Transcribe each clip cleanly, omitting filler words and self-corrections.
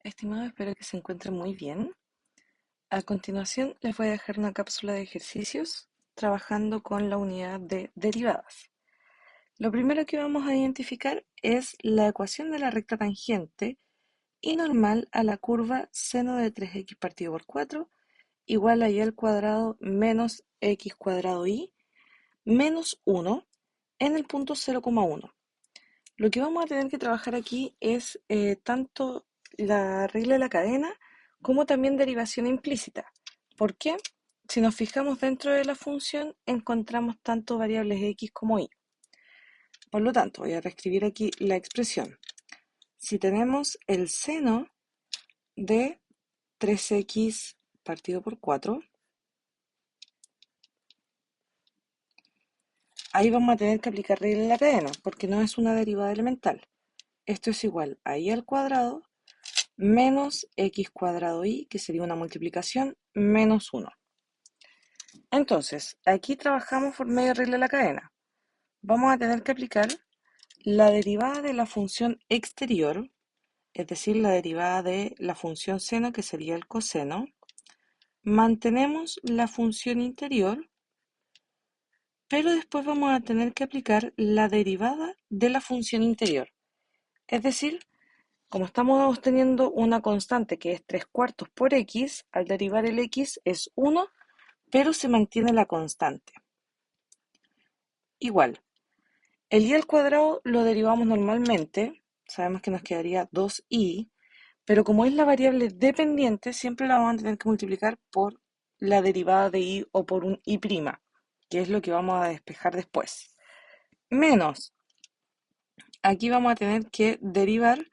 Estimado, espero que se encuentren muy bien. A continuación, les voy a dejar una cápsula de ejercicios trabajando con la unidad de derivadas. Lo primero que vamos a identificar es la ecuación de la recta tangente y normal a la curva seno de 3x partido por 4 igual a y al cuadrado menos x cuadrado y menos 1 en el punto 0,1. Lo que vamos a tener que trabajar aquí es tanto la regla de la cadena como también derivación implícita. ¿Por qué? Si nos fijamos dentro de la función, encontramos tanto variables x como y. Por lo tanto, voy a reescribir aquí la expresión. Si tenemos el seno de 3x partido por 4, ahí vamos a tener que aplicar regla de la cadena, porque no es una derivada elemental. Esto es igual a y al cuadrado menos x cuadrado y, que sería una multiplicación, menos 1. Entonces, aquí trabajamos por medio de regla de la cadena. Vamos a tener que aplicar la derivada de la función exterior, es decir, la derivada de la función seno, que sería el coseno. Mantenemos la función interior, pero después vamos a tener que aplicar la derivada de la función interior. Es decir, como estamos obteniendo una constante que es 3 cuartos por x, al derivar el x es 1, pero se mantiene la constante. Igual, el y al cuadrado lo derivamos normalmente, sabemos que nos quedaría 2y, pero como es la variable dependiente, siempre la vamos a tener que multiplicar por la derivada de y o por un y', que es lo que vamos a despejar después. Menos, aquí vamos a tener que derivar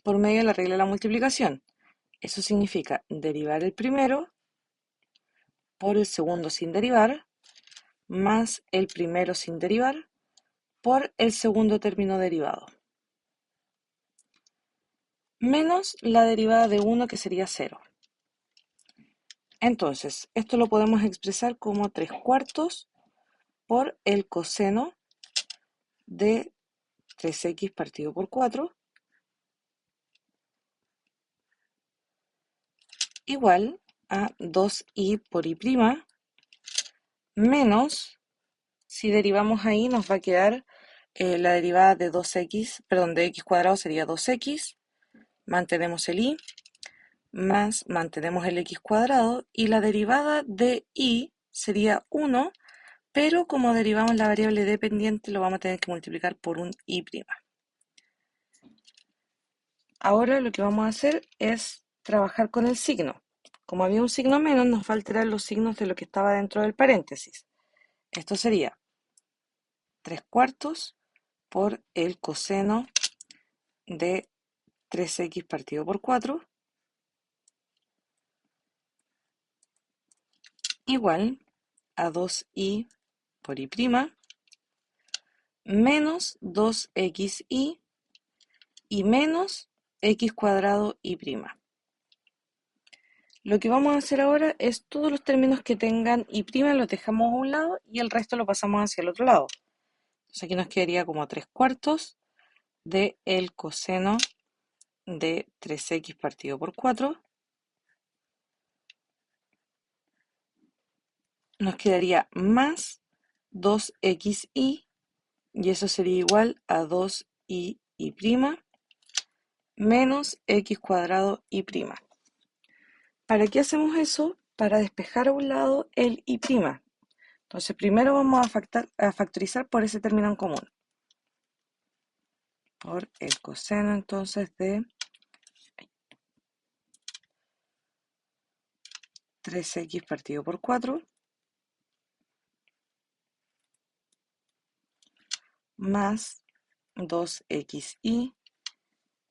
por medio de la regla de la multiplicación. Eso significa derivar el primero por el segundo sin derivar, más el primero sin derivar, por el segundo término derivado, menos la derivada de 1, que sería 0. Entonces, esto lo podemos expresar como 3 cuartos por el coseno de 3x partido por 4 igual a 2y por y', menos, si derivamos ahí nos va a quedar la derivada de 2x, perdón, de x cuadrado sería 2x, mantenemos el y, más mantenemos el x cuadrado, y la derivada de y sería 1, pero como derivamos la variable dependiente lo vamos a tener que multiplicar por un y'. Ahora lo que vamos a hacer es trabajar con el signo. Como había un signo menos, nos va a alterar los signos de lo que estaba dentro del paréntesis. Esto sería 3 cuartos por el coseno de 3x partido por 4 igual a 2y por y' menos 2xy y menos x cuadrado y'. Lo que vamos a hacer ahora es todos los términos que tengan y' los dejamos a un lado y el resto lo pasamos hacia el otro lado. Entonces aquí nos quedaría como 3 cuartos de el coseno de 3x partido por 4. Nos quedaría más 2xy y eso sería igual a 2y' menos x cuadrado y'. ¿Para qué hacemos eso? Para despejar a un lado el y'. Entonces primero vamos a factorizar por ese término en común. Por el coseno entonces de 3x partido por 4 más 2xy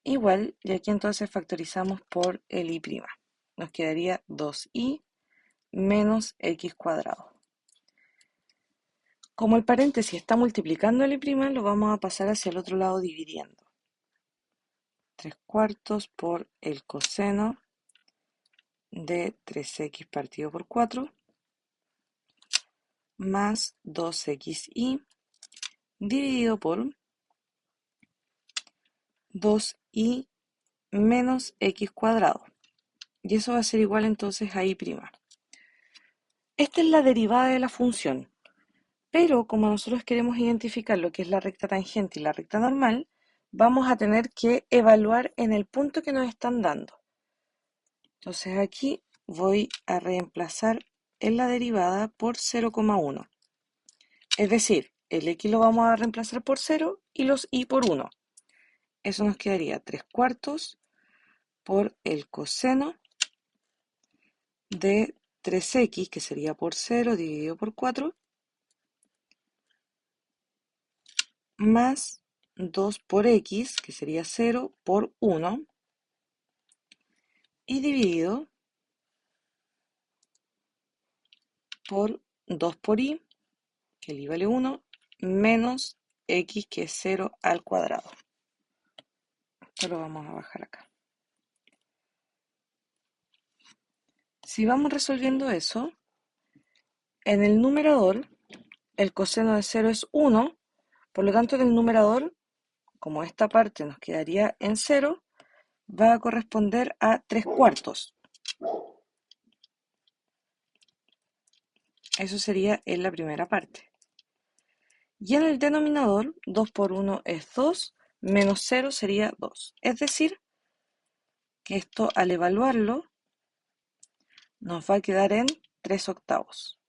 igual, y aquí entonces factorizamos por el y'. Nos quedaría 2y menos x cuadrado. Como el paréntesis está multiplicando el y', lo vamos a pasar hacia el otro lado dividiendo. 3 cuartos por el coseno de 3x partido por 4 más 2xy dividido por 2y menos x cuadrado. Y eso va a ser igual entonces a y'. Esta es la derivada de la función. Pero como nosotros queremos identificar lo que es la recta tangente y la recta normal, vamos a tener que evaluar en el punto que nos están dando. Entonces aquí voy a reemplazar en la derivada por 0,1. Es decir, el x lo vamos a reemplazar por 0 y los y por 1. Eso nos quedaría 3 cuartos por el coseno de 3x, que sería por 0 dividido por 4, más 2 por x, que sería 0 por 1, y dividido por 2 por y, que el y vale 1, menos x, que es 0 al cuadrado. Esto lo vamos a bajar acá. Si vamos resolviendo eso, en el numerador el coseno de 0 es 1, por lo tanto en el numerador, como esta parte nos quedaría en 0, va a corresponder a 3 cuartos. Eso sería en la primera parte. Y en el denominador, 2 por 1 es 2, menos 0 sería 2. Es decir, que esto al evaluarlo nos va a quedar en 3 octavos.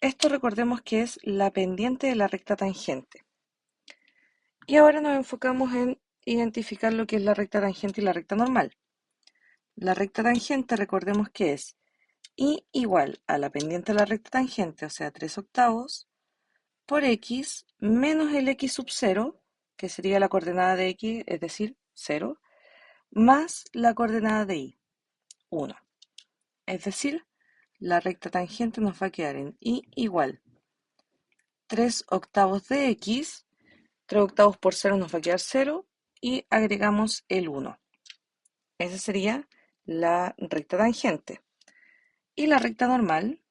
Esto recordemos que es la pendiente de la recta tangente. Y ahora nos enfocamos en identificar lo que es la recta tangente y la recta normal. La recta tangente recordemos que es y igual a la pendiente de la recta tangente, o sea 3 octavos, por x menos el x sub 0, que sería la coordenada de x, es decir, 0, más la coordenada de y, 1. Es decir, la recta tangente nos va a quedar en y igual 3 octavos de x, 3 octavos por 0 nos va a quedar 0, y agregamos el 1. Esa sería la recta tangente. Y la recta normal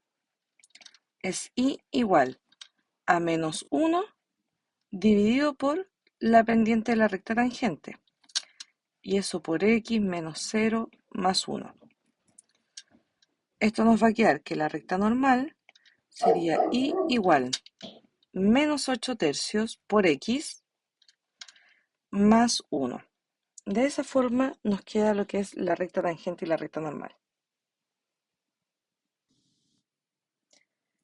es y igual a menos 1 dividido por la pendiente de la recta tangente. Y eso por x menos 0 más 1. Esto nos va a quedar que la recta normal sería y igual menos 8 tercios por x más 1. De esa forma nos queda lo que es la recta tangente y la recta normal.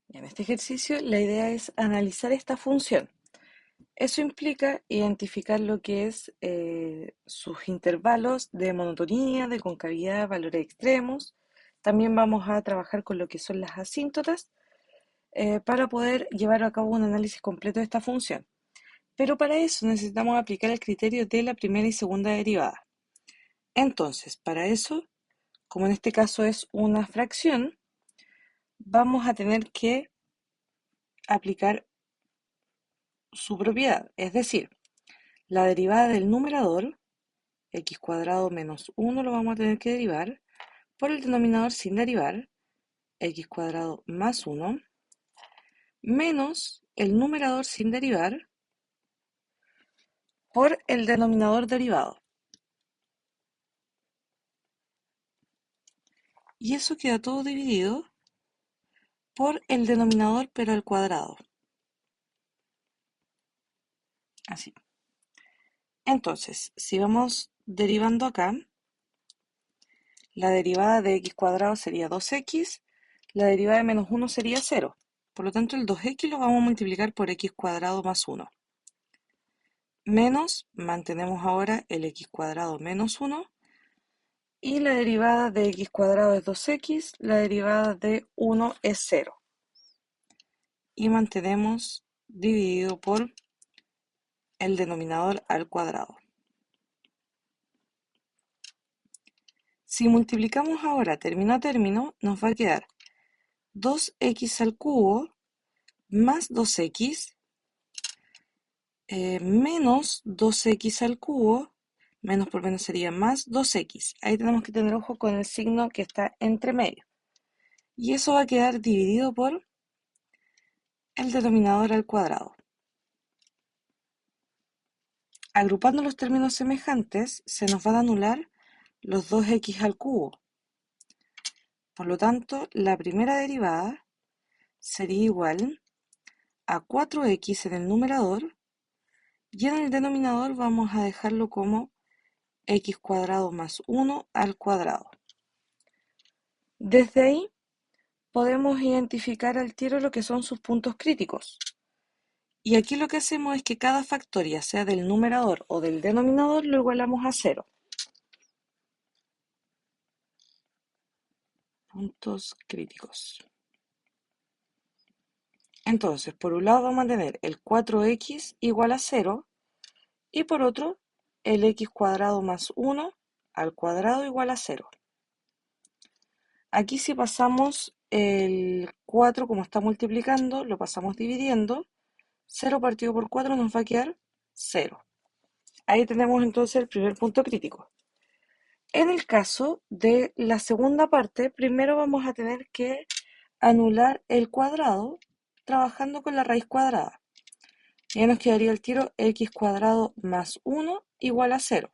Y en este ejercicio la idea es analizar esta función. Eso implica identificar lo que es sus intervalos de monotonía, de concavidad, valores extremos. También vamos a trabajar con lo que son las asíntotas para poder llevar a cabo un análisis completo de esta función. Pero para eso necesitamos aplicar el criterio de la primera y segunda derivada. Entonces, para eso, como en este caso es una fracción, vamos a tener que aplicar su propiedad, es decir, la derivada del numerador, x cuadrado menos 1 lo vamos a tener que derivar por el denominador sin derivar, x cuadrado más 1, menos el numerador sin derivar por el denominador derivado. Y eso queda todo dividido por el denominador pero al cuadrado. Así. Entonces, si vamos derivando acá, la derivada de x cuadrado sería 2x, la derivada de menos 1 sería 0. Por lo tanto, el 2x lo vamos a multiplicar por x cuadrado más 1. Menos, mantenemos ahora el x cuadrado menos 1. Y la derivada de x cuadrado es 2x, la derivada de 1 es 0. Y mantenemos dividido por el denominador al cuadrado. Si multiplicamos ahora término a término, nos va a quedar 2x al cubo más 2x menos 2x al cubo, menos por menos sería más 2x. Ahí tenemos que tener ojo con el signo que está entre medio. Y eso va a quedar dividido por el denominador al cuadrado. Agrupando los términos semejantes, se nos van a anular los 2x al cubo. Por lo tanto, la primera derivada sería igual a 4x en el numerador y en el denominador vamos a dejarlo como x cuadrado más 1 al cuadrado. Desde ahí podemos identificar al tiro lo que son sus puntos críticos. Y aquí lo que hacemos es que cada factor, ya sea del numerador o del denominador, lo igualamos a 0. Puntos críticos. Entonces, por un lado vamos a tener el 4x igual a 0 y por otro el x cuadrado más 1 al cuadrado igual a 0. Aquí si pasamos el 4 como está multiplicando, lo pasamos dividiendo, 0 partido por 4 nos va a quedar 0. Ahí tenemos entonces el primer punto crítico. En el caso de la segunda parte, primero vamos a tener que anular el cuadrado trabajando con la raíz cuadrada. Ya nos quedaría el tiro x cuadrado más 1 igual a 0.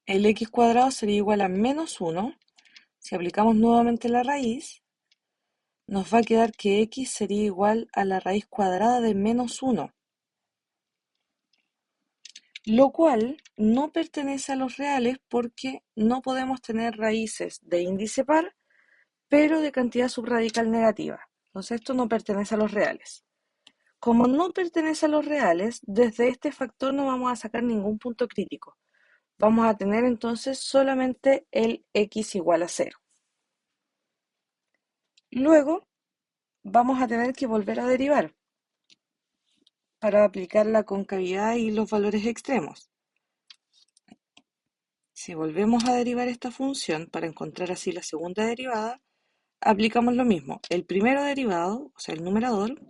El x cuadrado sería igual a menos 1. Si aplicamos nuevamente la raíz, nos va a quedar que x sería igual a la raíz cuadrada de menos 1, lo cual no pertenece a los reales porque no podemos tener raíces de índice par, pero de cantidad subradical negativa. Entonces esto no pertenece a los reales. Como no pertenece a los reales, desde este factor no vamos a sacar ningún punto crítico. Vamos a tener entonces solamente el x igual a 0. Luego vamos a tener que volver a derivar para aplicar la concavidad y los valores extremos. Si volvemos a derivar esta función para encontrar así la segunda derivada, aplicamos lo mismo, el primero derivado, o sea el numerador,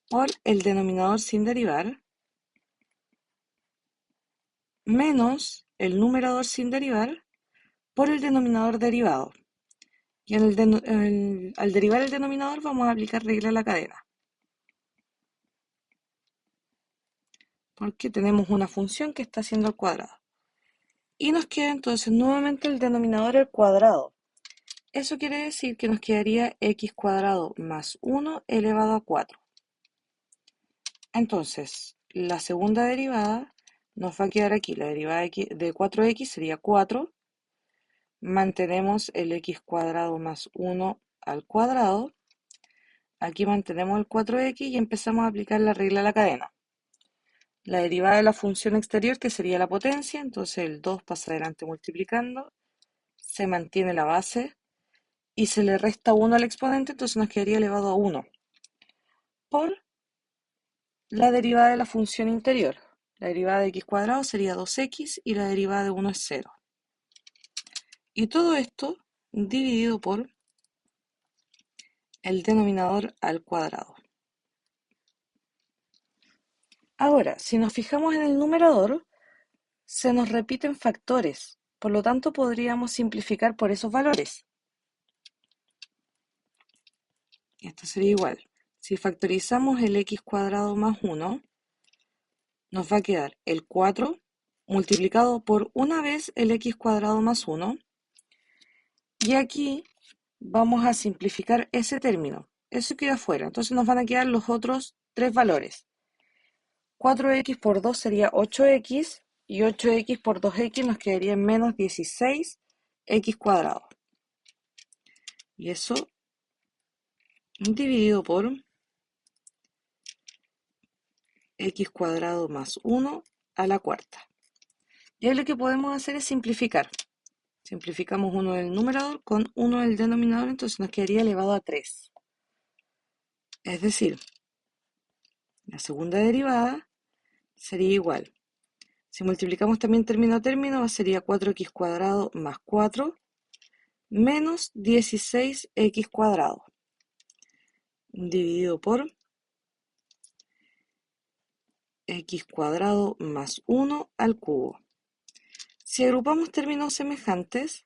por el denominador sin derivar, menos el numerador sin derivar por el denominador derivado. Y al derivar el denominador vamos a aplicar regla de la cadena. Porque tenemos una función que está haciendo al cuadrado. Y nos queda entonces nuevamente el denominador al cuadrado. Eso quiere decir que nos quedaría x cuadrado más 1 elevado a 4. Entonces, la segunda derivada nos va a quedar aquí. La derivada de 4x sería 4. Mantenemos el x cuadrado más 1 al cuadrado. Aquí mantenemos el 4x y empezamos a aplicar la regla de la cadena. La derivada de la función exterior, que sería la potencia, entonces el 2 pasa adelante multiplicando, se mantiene la base y se le resta 1 al exponente, entonces nos quedaría elevado a 1 por la derivada de la función interior. La derivada de x cuadrado sería 2x y la derivada de 1 es 0. Y todo esto dividido por el denominador al cuadrado. Ahora, si nos fijamos en el numerador, se nos repiten factores, por lo tanto podríamos simplificar por esos valores. Esto sería igual. Si factorizamos el x cuadrado más 1, nos va a quedar el 4 multiplicado por una vez el x cuadrado más 1. Y aquí vamos a simplificar ese término. Eso queda fuera. Entonces nos van a quedar los otros tres valores. 4x por 2 sería 8x y 8x por 2x nos quedaría en menos 16x cuadrado. Y eso dividido por x cuadrado más 1 a la cuarta. Y ahí lo que podemos hacer es simplificar. Simplificamos 1 del numerador con 1 del denominador, entonces nos quedaría elevado a 3. Es decir, la segunda derivada sería igual. Si multiplicamos también término a término, sería 4x cuadrado más 4 menos 16x cuadrado dividido por x cuadrado más 1 al cubo. Si agrupamos términos semejantes,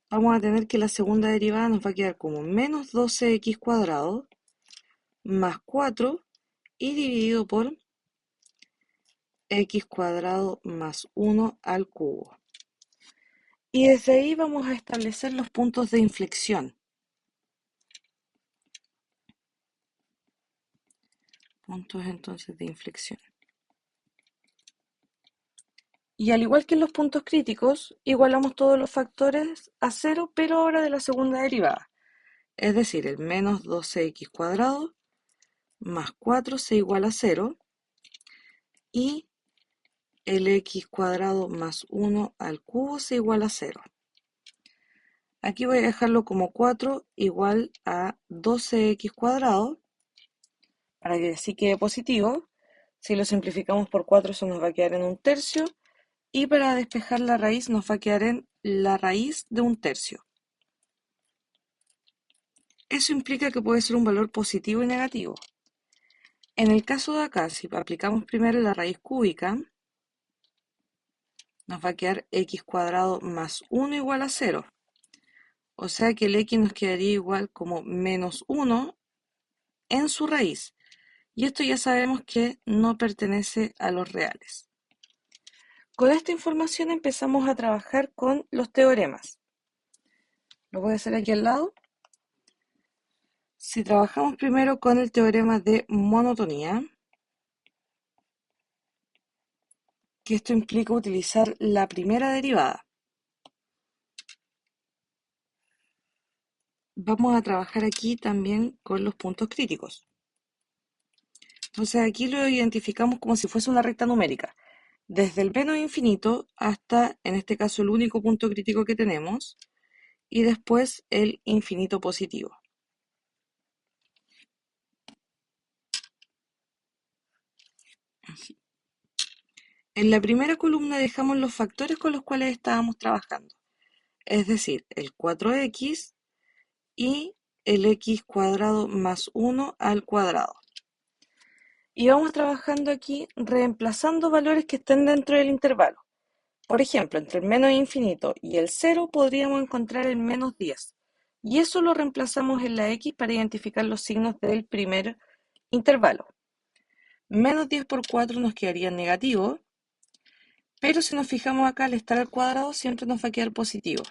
vamos a tener que la segunda derivada nos va a quedar como menos 12x cuadrado más 4 y dividido por x cuadrado más 1 al cubo. Y desde ahí vamos a establecer los puntos de inflexión. Puntos entonces de inflexión. Y al igual que en los puntos críticos, igualamos todos los factores a cero, pero ahora de la segunda derivada. Es decir, el menos 12x cuadrado más 4 se iguala a 0 y el x cuadrado más 1 al cubo se iguala a 0. Aquí voy a dejarlo como 4 igual a 12x cuadrado para que así quede positivo. Si lo simplificamos por 4 eso nos va a quedar en 1/3 y para despejar la raíz nos va a quedar en la raíz de 1/3. Eso implica que puede ser un valor positivo y negativo. En el caso de acá, si aplicamos primero la raíz cúbica, nos va a quedar x cuadrado más 1 igual a 0. O sea que el x nos quedaría igual como menos 1 en su raíz. Y esto ya sabemos que no pertenece a los reales. Con esta información empezamos a trabajar con los teoremas. Lo voy a hacer aquí al lado. Si trabajamos primero con el teorema de monotonía, que esto implica utilizar la primera derivada. Vamos a trabajar aquí también con los puntos críticos. Entonces aquí lo identificamos como si fuese una recta numérica, desde el menos infinito hasta, en este caso, el único punto crítico que tenemos, y después el infinito positivo. Así. En la primera columna dejamos los factores con los cuales estábamos trabajando, es decir, el 4x y el x cuadrado más 1 al cuadrado. Y vamos trabajando aquí reemplazando valores que estén dentro del intervalo. Por ejemplo, entre el menos infinito y el 0 podríamos encontrar el menos 10. Y eso lo reemplazamos en la x para identificar los signos del primer intervalo. Menos 10 por 4 nos quedaría negativo, pero si nos fijamos acá al estar al cuadrado siempre nos va a quedar positivo.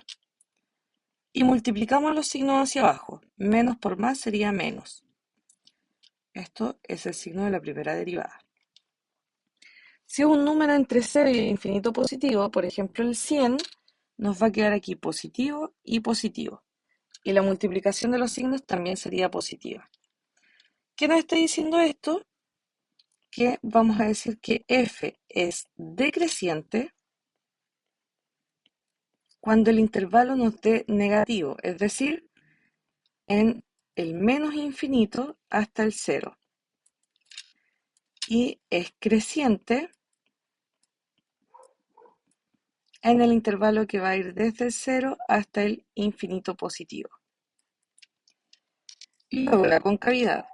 Y multiplicamos los signos hacia abajo. Menos por más sería menos. Esto es el signo de la primera derivada. Si es un número entre 0 y infinito positivo, por ejemplo el 100, nos va a quedar aquí positivo y positivo. Y la multiplicación de los signos también sería positiva. ¿Qué nos está diciendo esto? Que vamos a decir que f es decreciente cuando el intervalo nos dé negativo, es decir, en el menos infinito hasta el 0. Y es creciente en el intervalo que va a ir desde el 0 hasta el infinito positivo. Y luego la concavidad.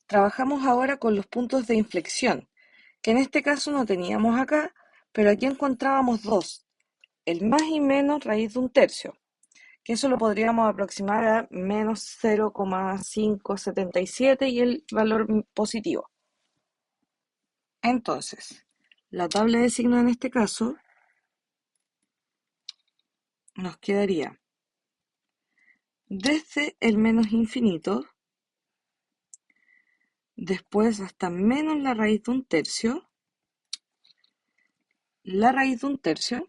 Trabajamos ahora con los puntos de inflexión, que en este caso no teníamos acá, pero aquí encontrábamos dos, el más y menos raíz de 1/3, que eso lo podríamos aproximar a menos 0,577 y el valor positivo. Entonces, la tabla de signos en este caso nos quedaría desde el menos infinito, después hasta menos la raíz de 1/3, la raíz de 1/3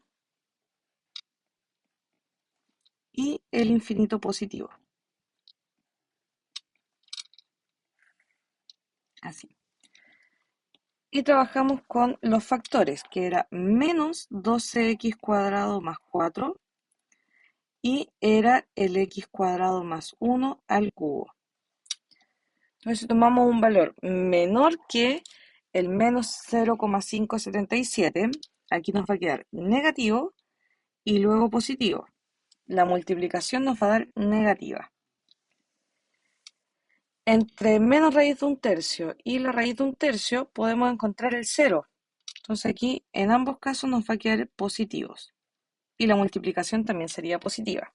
y el infinito positivo. Así. Y trabajamos con los factores, que era menos 12x cuadrado más 4 y era el x cuadrado más 1 al cubo. Entonces, si tomamos un valor menor que el menos 0,577, aquí nos va a quedar negativo y luego positivo. La multiplicación nos va a dar negativa. Entre menos raíz de 1/3 y la raíz de 1/3 podemos encontrar el 0. Entonces aquí en ambos casos nos va a quedar positivos. Y la multiplicación también sería positiva.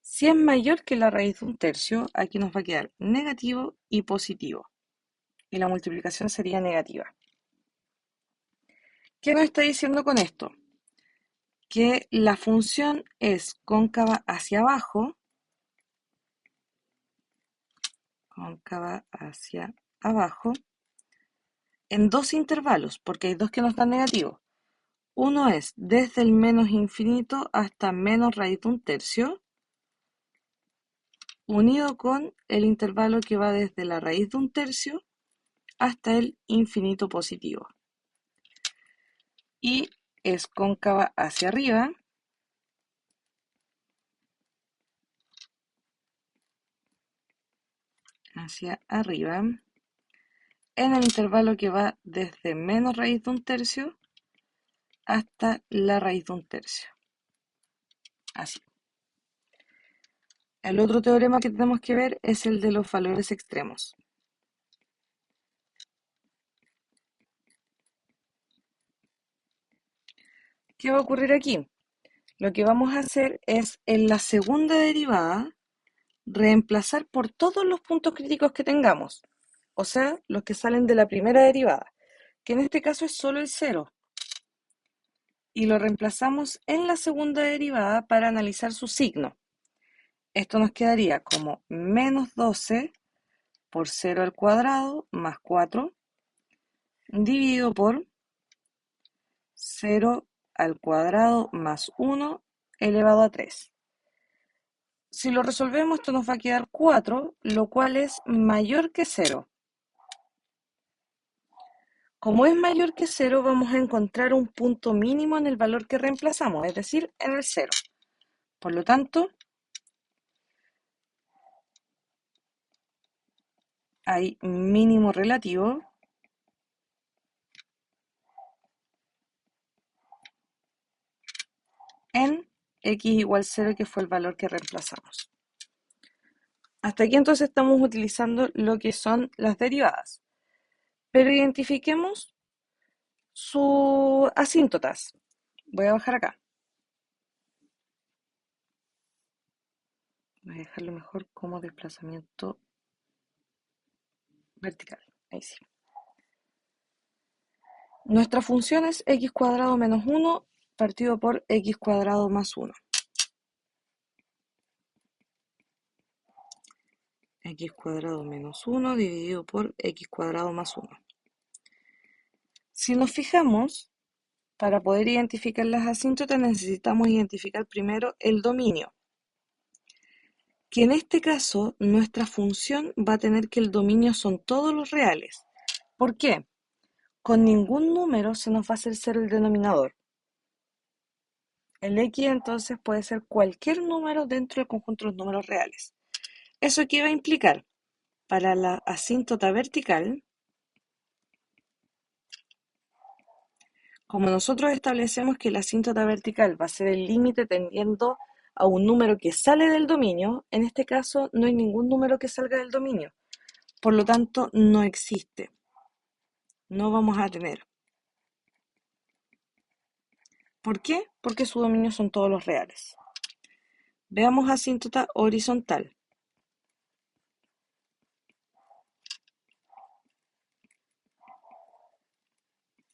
Si es mayor que la raíz de un tercio, aquí nos va a quedar negativo y positivo. Y la multiplicación sería negativa. ¿Qué nos está diciendo con esto? Que la función es cóncava hacia abajo, en dos intervalos, porque hay dos que nos dan negativos. Uno es desde el menos infinito hasta menos raíz de un tercio, unido con el intervalo que va desde la raíz de un tercio hasta el infinito positivo. Y es cóncava hacia arriba, en el intervalo que va desde menos raíz de un tercio hasta la raíz de un tercio. Así. El otro teorema que tenemos que ver es el de los valores extremos. ¿Qué va a ocurrir aquí? Lo que vamos a hacer es en la segunda derivada reemplazar por todos los puntos críticos que tengamos, o sea, los que salen de la primera derivada, que en este caso es solo el 0, y lo reemplazamos en la segunda derivada para analizar su signo. Esto nos quedaría como menos 12 por 0 al cuadrado más 4 dividido por 0 al cuadrado más 1 elevado a 3. Si lo resolvemos, esto nos va a quedar 4, lo cual es mayor que 0. Como es mayor que 0, vamos a encontrar un punto mínimo en el valor que reemplazamos, es decir, en el 0. Por lo tanto, hay mínimo relativo en x igual 0, que fue el valor que reemplazamos. Hasta aquí entonces estamos utilizando lo que son las derivadas. Pero identifiquemos sus asíntotas. Voy a bajar acá. Voy a dejarlo mejor como desplazamiento vertical. Ahí sí. Nuestra función es x cuadrado menos 1 partido por x cuadrado más 1. X cuadrado menos 1 dividido por x cuadrado más 1. Si nos fijamos, para poder identificar las asíntotas necesitamos identificar primero el dominio, que en este caso nuestra función va a tener que el dominio son todos los reales. ¿Por qué? Con ningún número se nos va a hacer 0 el denominador. El x entonces puede ser cualquier número dentro del conjunto de los números reales. ¿Eso qué va a implicar? Para la asíntota vertical, como nosotros establecemos que la asíntota vertical va a ser el límite tendiendo a un número que sale del dominio, en este caso no hay ningún número que salga del dominio. Por lo tanto, no existe. No vamos a tener. ¿Por qué? Porque su dominio son todos los reales. Veamos asíntota horizontal.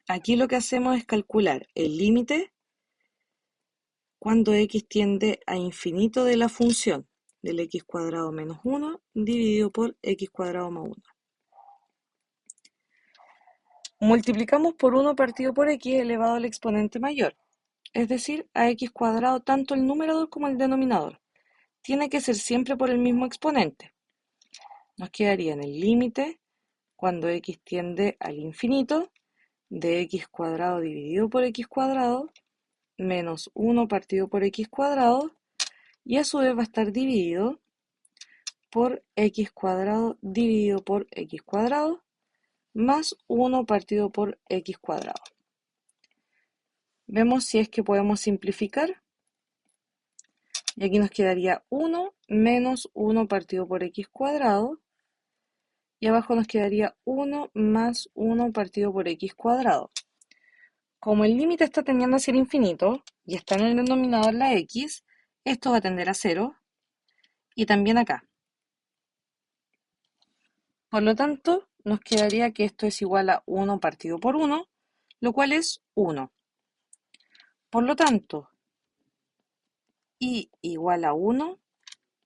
Aquí lo que hacemos es calcular el límite cuando x tiende a infinito de la función del x cuadrado menos 1 dividido por x cuadrado más 1. Multiplicamos por 1 partido por x elevado al exponente mayor, es decir, a x cuadrado tanto el numerador como el denominador. Tiene que ser siempre por el mismo exponente. Nos quedaría en el límite cuando x tiende al infinito de x cuadrado dividido por x cuadrado menos 1 partido por x cuadrado, y a su vez va a estar dividido por x cuadrado dividido por x cuadrado más 1 partido por x cuadrado. Vemos si es que podemos simplificar. Y aquí nos quedaría 1 menos 1 partido por x cuadrado. Y abajo nos quedaría 1 más 1 partido por x cuadrado. Como el límite está tendiendo a ser infinito y está en el denominador la x, esto va a tender a 0 y también acá. Por lo tanto, nos quedaría que esto es igual a 1 partido por 1, lo cual es 1. Por lo tanto, y igual a 1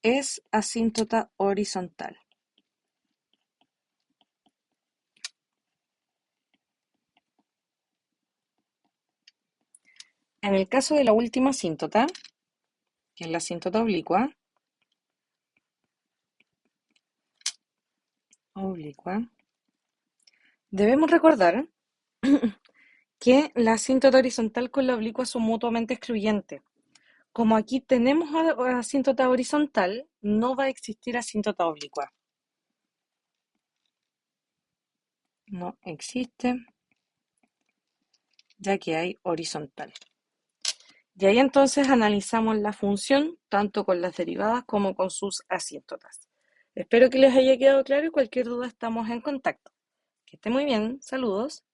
es asíntota horizontal. En el caso de la última asíntota, que es la asíntota oblicua, debemos recordar que la asíntota horizontal con la oblicua son mutuamente excluyentes. Como aquí tenemos asíntota horizontal, no va a existir asíntota oblicua. No existe, ya que hay horizontal. Y ahí entonces analizamos la función tanto con las derivadas como con sus asíntotas. Espero que les haya quedado claro y cualquier duda estamos en contacto. Que esté muy bien, saludos.